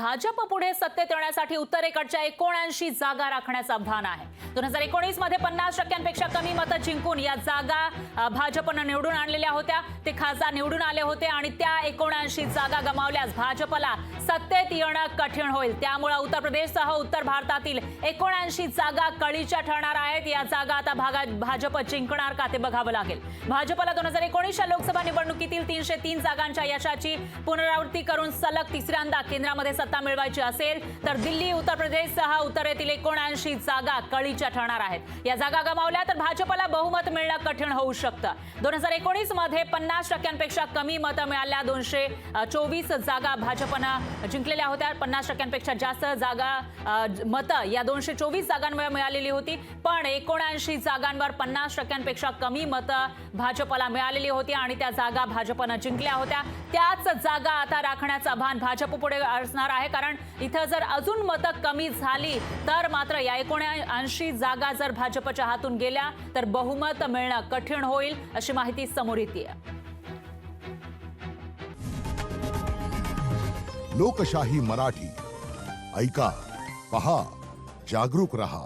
भाजप पुढे सत्तेत येण्यासाठी उत्तरेकडच्या 79 जागा राखण्याचं आव्हान आहे। 2019 मध्ये 50% कमी मतं जिंकून या जागा भाजपनं निवडून आणलेल्या होत्या। ते खासदार निवडून आले होते आणि त्या 79 जागा गमावल्यास भाजपला सत्तेत येणं कठीण होईल। त्यामुळे उत्तर प्रदेशसह उत्तर भारतातील 79 जागा कळीच्या ठरणार आहेत। या जागा आता भाजप जिंकणार का ते बघावं लागेल। भाजपला 2019च्या लोकसभा निवडणुकीतील 303 जागांच्या यशाची पुनरावृत्ती करून सलग तिसऱ्यांदा केंद्रामध्ये सत्ता मिळवायची असेल तर दिल्ली, उत्तर प्रदेशसह उत्तरेतील 79 जागा कळीच्या ठरणार आहेत। या जागा गमावल्या तर भाजपला बहुमत मिळणं कठीण होऊ शकतं। 2019 मध्ये 50% कमी मतं मिळाल्या 224 जागा भाजपनं जिंकलेल्या होत्या। 50% जास्त जागा मतं या 224 जागांवर मिळालेली होती, पण 79 जागांवर 50% कमी मतं भाजपला मिळालेली होती आणि त्या जागा भाजपनं जिंकल्या होत्या। त्याच जागा आता राखण्याचं आव्हान भाजप पुढे असणार आहे, कारण इथं जर अजून मतं कमी झाली तर मात्र या 79 जागा जर भाजपच्या हातून गेल्या तर बहुमत मिळणं कठीण होईल, अशी माहिती समोर येते। लोकशाही मराठी ऐका, पहा, जागरूक रहा।